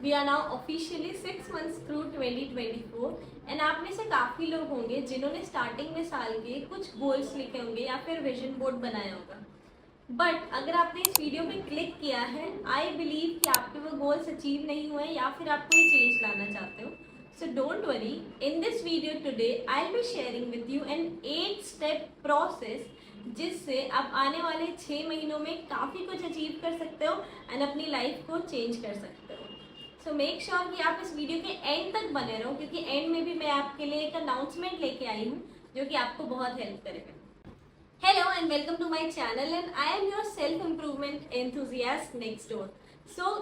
We are now officially 6 months through 2024 and आप में से काफ़ी लोग होंगे जिन्होंने स्टार्टिंग में साल के कुछ गोल्स लिखे होंगे या फिर विजन बोर्ड बनाया होगा। बट अगर आपने इस वीडियो पे क्लिक किया है, आई बिलीव कि आपके वो गोल्स अचीव नहीं हुए या फिर आप कोई चेंज लाना चाहते हो। So don't worry, in this video today I'll be sharing with you an 8-step process जिससे आप आने वाले 6 महीनों में काफ़ी कुछ अचीव कर सकते हो एंड अपनी लाइफ को चेंज कर सकते हो। सो मेक श्योर कि आप इस वीडियो के एंड तक बने रहो, क्योंकि एंड में भी मैं आपके लिए एक अनाउंसमेंट लेके आई हूँ जो कि आपको बहुत हेल्प करेगा। Hello and welcome to my channel and I am your self improvement enthusiast next door.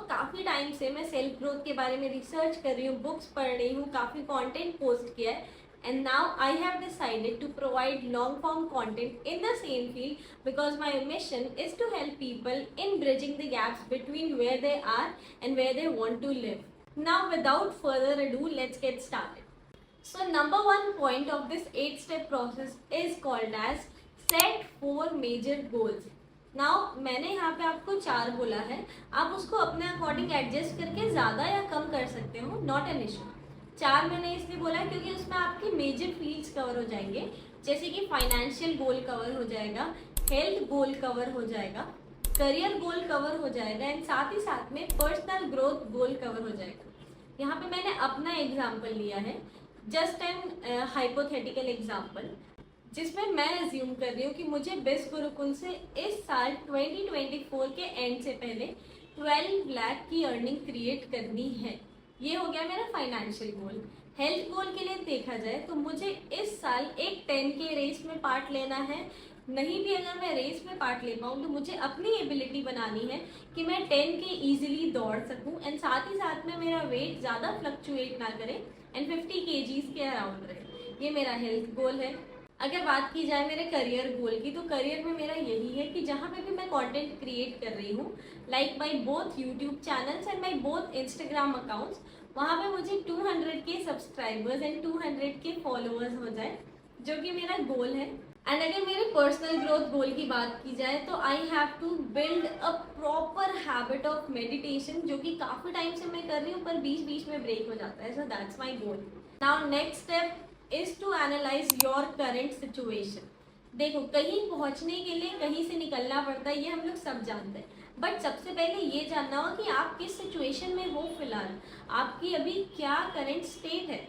काफ़ी टाइम से मैं सेल्फ ग्रोथ के बारे में रिसर्च कर रही हूँ, बुक्स पढ़ रही हूँ, काफ़ी कंटेंट पोस्ट किया है and now I have decided to provide long form content in the same field because my mission is to help people in bridging the gaps between where they are and where they want to live. Now without further ado let's get started. So number one point of this 8-step process is called as set 4 major goals. Now मैंने यहाँ पे आपको 4 बोला है, आप उसको अपने according adjust करके ज़्यादा या कम कर सकते हो, नॉट एन इशू। 4 मैंने इसलिए बोला है क्योंकि उसमें आपकी मेजर फील्ड्स कवर हो जाएंगे, जैसे कि फाइनेंशियल गोल कवर हो जाएगा, हेल्थ गोल कवर हो जाएगा, करियर गोल कवर हो जाएगा एंड साथ ही साथ में पर्सनल ग्रोथ गोल कवर हो जाएगा। यहाँ पे मैंने अपना एग्जाम्पल लिया है, जस्ट एन हाइपोथेटिकल एग्जाम्पल, जिसमें मैं अज्यूम कर रही हूँ कि मुझे बिस गुरुकुल से इस साल 2024 के एंड से पहले 12 लाख की अर्निंग क्रिएट करनी है। ये हो गया मेरा फाइनेंशियल गोल। हेल्थ गोल के लिए देखा जाए तो मुझे इस साल एक 10K रेस में पार्ट लेना है। नहीं भी अगर मैं रेस में पार्ट ले पाऊँ तो मुझे अपनी एबिलिटी बनानी है कि मैं 10K ईजिली दौड़ सकूँ एंड साथ ही साथ में मेरा वेट ज़्यादा फ्लक्चुएट ना करे एंड 50 kgs के अराउंड रहे। ये मेरा हेल्थ गोल है। अगर बात की जाए मेरे करियर गोल की, तो करियर में मेरा यही है कि जहाँ पे भी मैं कंटेंट क्रिएट कर रही हूँ, like my both YouTube channels and my both Instagram accounts, वहाँ पे मुझे 200K subscribers and 200K followers हो जाए, जो कि मेरा गोल है। एंड अगर मेरे पर्सनल ग्रोथ गोल की बात की जाए तो I have to build a proper habit of meditation, जो कि काफ़ी टाइम से मैं कर रही हूँ पर बीच बीच में ब्रेक हो जाता है। So that's my goal. Now next step is to analyse your current situation. देखो, कहीं पहुंचने के लिए कहीं से निकलना पड़ता है, ये हम लोग सब जानते हैं, बट सबसे पहले ये जानना होगा कि आप किस सिचुएशन में हो फिलहाल, आपकी अभी क्या करेंट स्टेट है।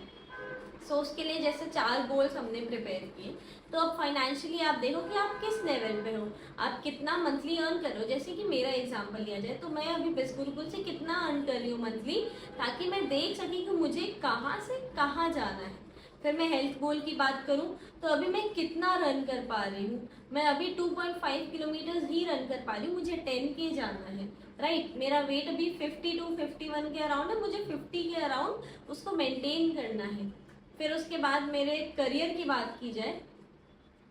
उसके लिए जैसे 4 गोल्स हमने प्रिपेयर किए, तो अब फाइनेंशियली आप देखो कि आप किस लेवल पे हो, आप कितना मंथली अर्न कर रहे हो। जैसे कि मेरा एग्जांपल लिया जाए तो मैं अभी बिस गुरुकुल से कितना अर्न कर रही हूँ मंथली, ताकि मैं देख सकी कि मुझे कहाँ से कहाँ जाना है। फिर मैं हेल्थ गोल की बात करूं तो अभी मैं कितना रन कर पा रही हूँ, मैं अभी 2.5 किलोमीटर ही रन कर पा रही हूँ, मुझे 10K जाना है, राइट। मेरा वेट अभी 50 to 51 के अराउंड है, मुझे 50 के अराउंड उसको मेंटेन करना है। फिर उसके बाद मेरे करियर की बात की जाए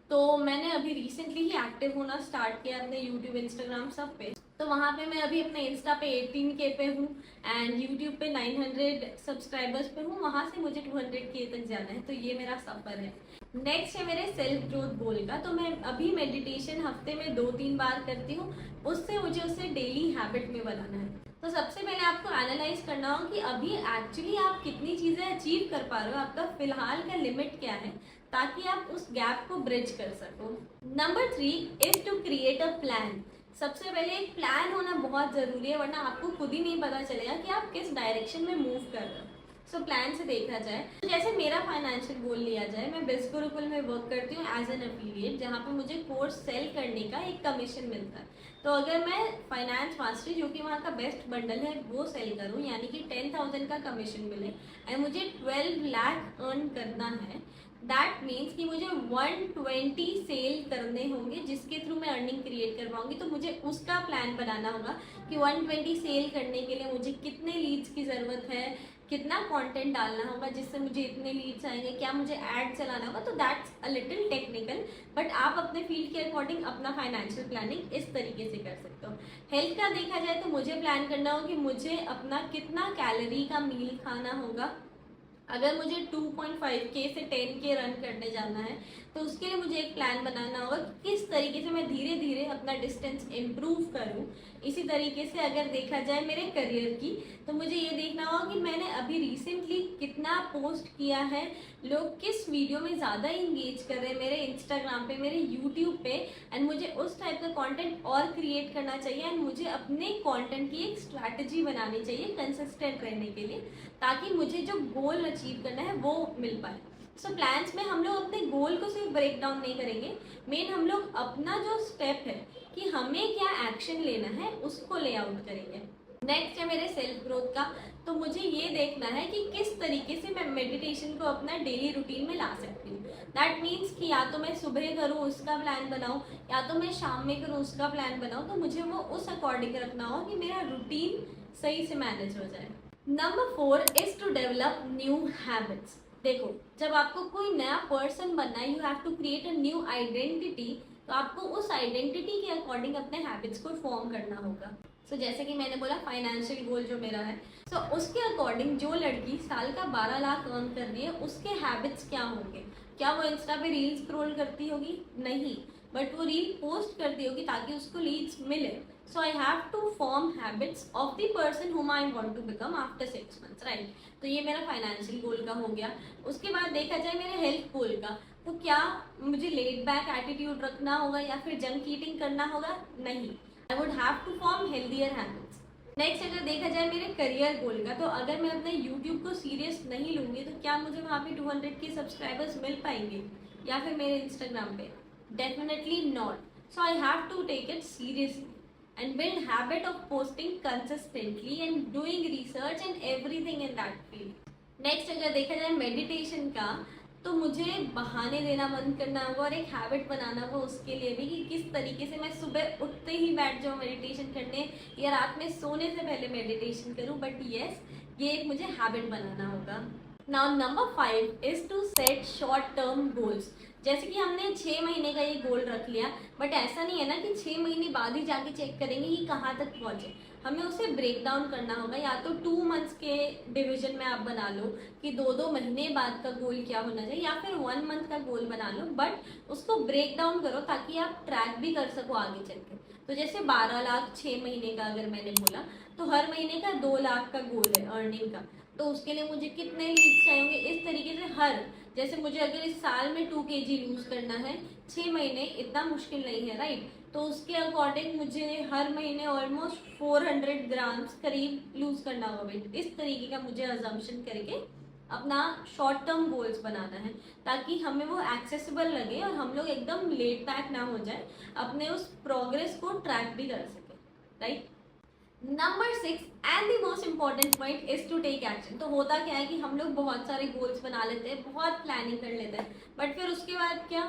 तो मैंने अभी रिसेंटली ही एक्टिव होना स्टार्ट किया अपने यूट्यूब इंस्टाग्राम सब पे। तो वहाँ पे मैं अभी अपने इंस्टा पे 18K पे हूँ एंड यूट्यूब पे 900 सब्सक्राइबर्स पे हूँ, वहाँ से मुझे 200K तक जाना है। तो ये मेरा सफ़र है। नेक्स्ट है मेरे सेल्फ ग्रोथ गोल का। तो मैं अभी मेडिटेशन हफ्ते में 2-3 बार करती हूँ, उससे मुझे उसे डेली हैबिट में बनाना है। तो सबसे पहले आपको एनालाइज करना हो कि अभी एक्चुअली आप कितनी चीज़ें अचीव कर पा रहे हो, आपका फिलहाल का लिमिट क्या है, ताकि आप उस गैप को ब्रिज कर सको। Number 3 is to create a plan. सबसे पहले एक प्लान होना बहुत ज़रूरी है, वरना आपको खुद ही नहीं पता चलेगा कि आप किस डायरेक्शन में मूव कर रहे हो। प्लान से देखा जाए तो जैसे मेरा फाइनेंशियल गोल लिया जाए, मैं बिस गुरुकुल में वर्क करती हूँ एज एन एफिलिएट, जहाँ पे मुझे कोर्स सेल करने का एक कमीशन मिलता है। तो अगर मैं फाइनेंस मास्टरी, जो कि वहाँ का बेस्ट बंडल है, वो सेल करूँ, यानी कि 10,000 का कमीशन मिले एंड मुझे 12 लाख अर्न करना है, दैट मीन्स कि मुझे 120 सेल करने होंगे, जिसके थ्रू मैं अर्निंग क्रिएट कर पाऊंगी। तो मुझे उसका प्लान बनाना होगा कि 120 सेल करने के लिए मुझे कितने लीड्स की ज़रूरत है, कितना कंटेंट डालना होगा जिससे मुझे इतने लीड्स आएंगे, क्या मुझे ऐड चलाना होगा। तो that's a little technical, but आप अपने फील्ड के अकॉर्डिंग अपना फाइनेंशियल प्लानिंग इस तरीके से कर सकते हो। हेल्थ का देखा जाए तो मुझे प्लान करना होगा कि मुझे अपना कितना कैलोरी का मील खाना होगा। अगर मुझे 2.5K से 10K रन करने जाना है तो उसके लिए मुझे एक प्लान बनाना होगा कि किस तरीके से मैं धीरे धीरे अपना डिस्टेंस इम्प्रूव करूं। इसी तरीके से अगर देखा जाए मेरे करियर की, तो मुझे ये देखना होगा अभी रिसेंटली कितना पोस्ट किया है, लोग किस वीडियो में ज़्यादा इंगेज कर रहे हैं मेरे इंस्टाग्राम पे, मेरे यूट्यूब पे, एंड मुझे उस टाइप का कंटेंट और क्रिएट करना चाहिए एंड मुझे अपने कंटेंट की एक स्ट्रैटेजी बनानी चाहिए कंसिस्टेंट रहने के लिए, ताकि मुझे जो गोल अचीव करना है वो मिल पाए। सो प्लान्स में हम लोग अपने गोल को सिर्फ ब्रेक डाउन नहीं करेंगे, मेन हम लोग अपना जो स्टेप है कि हमें क्या एक्शन लेना है उसको ले आउट करेंगे। नेक्स्ट है मेरे सेल्फ ग्रोथ का, तो मुझे ये देखना है कि किस तरीके से मैं मेडिटेशन को अपना डेली रूटीन में ला सकती हूँ। दैट मीन्स कि या तो मैं सुबह करूँ उसका प्लान बनाऊँ, या तो मैं शाम में करूँ उसका प्लान बनाऊँ, तो मुझे वो उस अकॉर्डिंग रखना हो कि मेरा रूटीन सही से मैनेज हो जाए। Number 4 is to develop new habits. देखो, जब आपको कोई नया पर्सन बनना है, you have to create a new identity, तो आपको उस आइडेंटिटी के अकॉर्डिंग अपने हैबिट्स को फॉर्म करना होगा। सो जैसे कि मैंने बोला फाइनेंशियल गोल जो मेरा है, सो उसके अकॉर्डिंग जो लड़की साल का 12 लाख अर्न कर रही है उसके हैबिट्स क्या होंगे? क्या वो इंस्टा पे रील स्क्रॉल करती होगी? नहीं, बट वो रील पोस्ट करती होगी ताकि उसको लीड्स मिले। So I have to form habits of the person whom I want to become after 6 months, right? तो ये मेरा फाइनेंशियल गोल का हो गया। उसके बाद देखा जाए मेरे हेल्थ गोल का, तो क्या मुझे लेड बैक एटीट्यूड रखना होगा या फिर जंक ईटिंग करना होगा? नहीं, I would have to form healthier habits. Next अगर देखा जाए मेरे करियर गोल का, तो अगर मैं अपने यूट्यूब को सीरियस नहीं लूँगी तो क्या मुझे वहाँ पे 200 के सब्सक्राइबर्स मिल पाएंगे, या फिर मेरे इंस्टाग्राम पे? Definitely not. So I have to take it seriously and build habit of posting consistently and doing research and everything in that field. Next अगर देखा जाए मेडिटेशन का, तो मुझे बहाने देना बंद करना होगा और एक हैबिट बनाना होगा उसके लिए भी, कि किस तरीके से मैं सुबह उठते ही बैठ जाऊँ मेडिटेशन करने या रात में सोने से पहले मेडिटेशन करूँ। बट यस, ये एक मुझे हैबिट बनाना होगा। Now number 5 is to set short term goals. जैसे कि हमने 6 महीने का ये गोल रख लिया, बट ऐसा नहीं है ना कि 6 महीने बाद ही जाके चेक करेंगे कि कहाँ तक पहुँचे। हमें उसे ब्रेक डाउन करना होगा, या तो 2 मंथ्स के डिवीजन में आप बना लो कि 2-2 महीने बाद का गोल क्या होना चाहिए, या फिर 1 मंथ का गोल बना लो, बट उसको ब्रेक डाउन करो ताकि आप ट्रैक भी कर सको आगे चल के। तो जैसे 12 लाख 6 महीने का अगर मैंने बोला, तो हर महीने का 2 लाख का गोल है अर्निंग का, तो उसके लिए मुझे कितने लीड्स चाहिए? इस तरीके से जैसे मुझे अगर इस साल में 2 kg लूज करना है, 6 महीने इतना मुश्किल नहीं है, राइट? तो उसके अकॉर्डिंग मुझे हर महीने ऑलमोस्ट 400 ग्राम्स करीब लूज करना होगा वेट। इस तरीके का मुझे अजम्पशन करके अपना शॉर्ट टर्म गोल्स बनाना है, ताकि हमें वो एक्सेसिबल लगे और हम लोग एकदम लेट बैक ना हो जाए, अपने उस प्रोग्रेस को ट्रैक भी कर सके, right? Number 6 and the most important point is to take action. तो होता क्या है कि हम लोग बहुत सारे गोल्स बना लेते हैं, बहुत प्लानिंग कर लेते हैं, बट फिर उसके बाद क्या?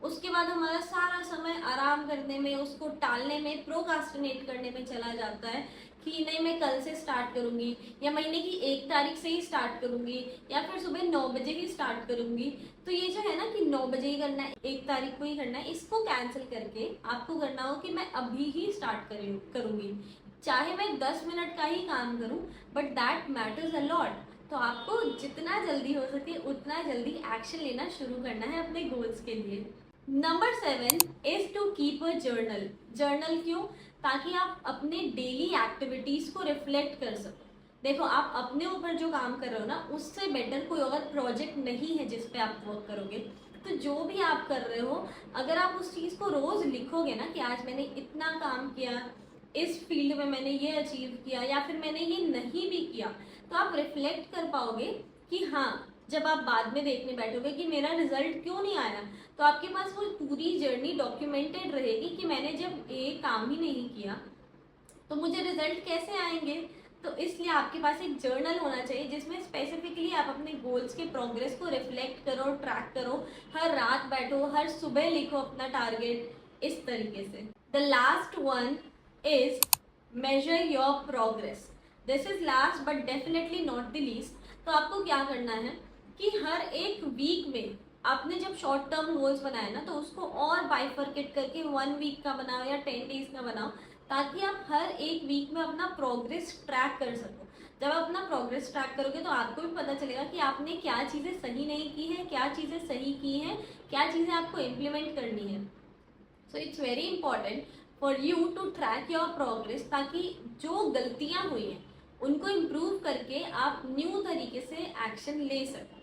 उसके बाद हमारा सारा समय आराम करने में, उसको टालने में, प्रोकास्टिनेट करने में चला जाता है कि नहीं मैं कल से स्टार्ट करूंगी, या महीने की 1 तारीख से ही स्टार्ट करूंगी, या फिर सुबह 9 बजे ही स्टार्ट करूंगी। तो ये जो है ना कि 9 बजे ही करना है, 1 तारीख को ही करना है, इसको कैंसिल करके आपको करना हो कि मैं अभी ही स्टार्ट करूंगी, चाहे मैं 10 मिनट का ही काम करूं, but that matters a lot. तो आपको जितना जल्दी हो सके उतना जल्दी एक्शन लेना शुरू करना है अपने गोल्स के लिए। Number 7 is to keep a journal. Journal क्यों? ताकि आप अपने डेली एक्टिविटीज को रिफ्लेक्ट कर सको। देखो, आप अपने ऊपर जो काम कर रहे हो ना, उससे बेटर कोई अगर प्रोजेक्ट नहीं है जिस पे आप वर्क करोगे, तो जो भी आप कर रहे हो, अगर आप उस चीज़ को रोज लिखोगे ना कि आज मैंने इतना काम किया, इस फील्ड में मैंने ये अचीव किया, या फिर मैंने ये नहीं भी किया, तो आप रिफ्लेक्ट कर पाओगे कि हाँ, जब आप बाद में देखने बैठोगे कि मेरा रिजल्ट क्यों नहीं आया, तो आपके पास वो पूरी जर्नी डॉक्यूमेंटेड रहेगी कि मैंने जब ये काम ही नहीं किया तो मुझे रिजल्ट कैसे आएंगे। तो इसलिए आपके पास एक जर्नल होना चाहिए जिसमें स्पेसिफिकली आप अपने गोल्स के प्रोग्रेस को रिफ्लेक्ट करो, ट्रैक करो, हर रात बैठो, हर सुबह लिखो अपना टारगेट, इस तरीके से। The last one is measure your progress. This is last but definitely not the least. तो आपको क्या करना है कि हर एक वीक में आपने जब शॉर्ट टर्म गोल्स बनाए ना, तो उसको और बाइफरकेट करके 1 वीक का बनाओ या 10 डेज का बनाओ, ताकि आप हर एक वीक में अपना प्रोग्रेस ट्रैक कर सको। जब आप अपना प्रोग्रेस ट्रैक करोगे तो आपको भी पता चलेगा कि आपने क्या चीज़ें सही नहीं की हैं, क्या चीज़ें सही की हैं, क्या चीज़ें आपको इम्प्लीमेंट करनी है। So it's very important for you to track your progress, ताकि जो गलतियां हुई हैं उनको इम्प्रूव करके आप न्यू तरीके से एक्शन ले सको।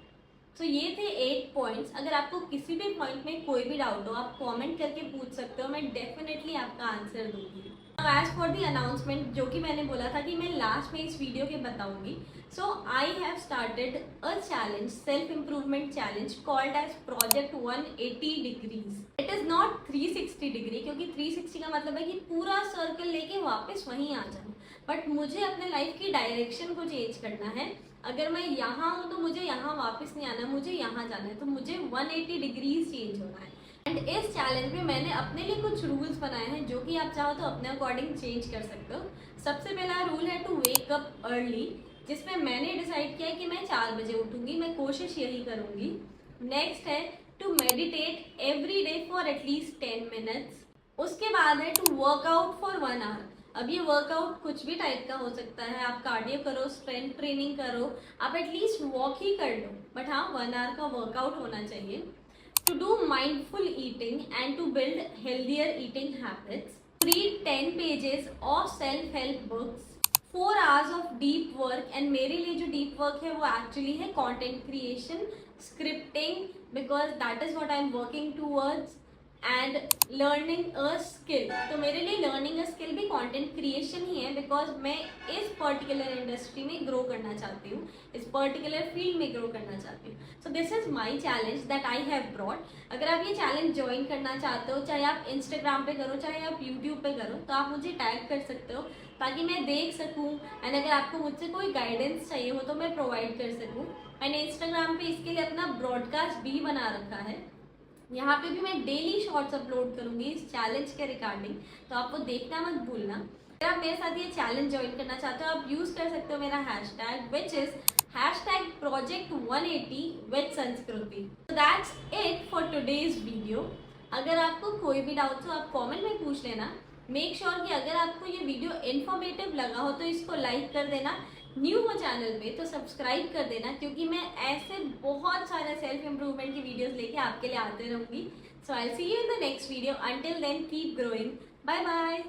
तो ये थे 8 पॉइंट्स। अगर आपको किसी भी पॉइंट में कोई भी डाउट हो आप कमेंट करके पूछ सकते हो, मैं डेफिनेटली आपका आंसर दूंगी। एज फॉर दी अनाउंसमेंट, जो कि मैंने बोला था कि मैं लास्ट में इस वीडियो के बताऊंगी, so I have started a challenge, self improvement challenge called as project 180 degrees. It is not 360 degree, क्योंकि 360 का मतलब है कि पूरा सर्कल लेके वापस वहीं आ जाना, बट मुझे अपने लाइफ की डायरेक्शन को चेंज करना है। अगर मैं यहाँ हूँ तो मुझे यहाँ वापस नहीं आना, मुझे यहाँ जाना है, तो मुझे 180 डिग्रीज चेंज होना है। एंड इस चैलेंज में मैंने अपने लिए कुछ रूल्स बनाए हैं जो कि आप चाहो तो अपने अकॉर्डिंग चेंज कर सकते हो। सबसे पहला रूल है टू वेक अप अर्ली, जिसमें मैंने डिसाइड किया है कि मैं 4 बजे उठूंगी, मैं कोशिश यही करूंगी। नेक्स्ट है to meditate every day for at least 10 minutes. उसके बाद है टू वर्कआउट फॉर 1 आवर। अब ये वर्कआउट कुछ भी टाइप का हो सकता है, आप कार्डियो करो, स्ट्रेंथ ट्रेनिंग करो, आप एटलीस्ट वॉक ही कर लो, बट हाँ 1 आवर का वर्कआउट होना चाहिए। To do mindful eating and to build healthier eating habits. Read 10 pages of self-help books. 4 hours of deep work, and मेरे लिए जो deep work है वो actually है content creation, scripting, because that is what I am working towards, and learning a skill. तो मेरे लिए learning a skill भी content creation ही है, because मैं इस particular industry में grow करना चाहती हूँ, इस particular field में grow करना चाहती हूँ। So this is my challenge that I have brought. अगर आप ये challenge join करना चाहते हो, चाहे आप Instagram पे करो, चाहे आप YouTube पे करो, तो आप मुझे tag कर सकते हो ताकि मैं देख सकूँ, एंड अगर आपको मुझसे कोई गाइडेंस चाहिए हो तो मैं प्रोवाइड कर सकूँ। मैंने Instagram पे इसके लिए अपना ब्रॉडकास्ट भी बना रखा है, यहाँ पे भी मैं डेली शॉर्ट्स अपलोड करूंगी इस चैलेंज के रिगार्डिंग, तो आपको देखना मत भूलना। अगर आप मेरे साथ ये चैलेंज ज्वाइन करना चाहते हो आप यूज कर सकते हो मेरा hashtag, which is #project180 with संस्कृति। So that's it for today's video। अगर आपको कोई भी डाउट हो आप कमेंट में पूछ लेना। मेक श्योर कि अगर आपको ये वीडियो इन्फॉर्मेटिव लगा हो तो इसको लाइक कर देना, न्यू हो चैनल पे तो सब्सक्राइब कर देना, क्योंकि मैं ऐसे बहुत सारे सेल्फ इम्प्रूवमेंट की वीडियोस लेके आपके लिए आते रहूंगी। So I see you in the next video. Until then keep growing, bye bye.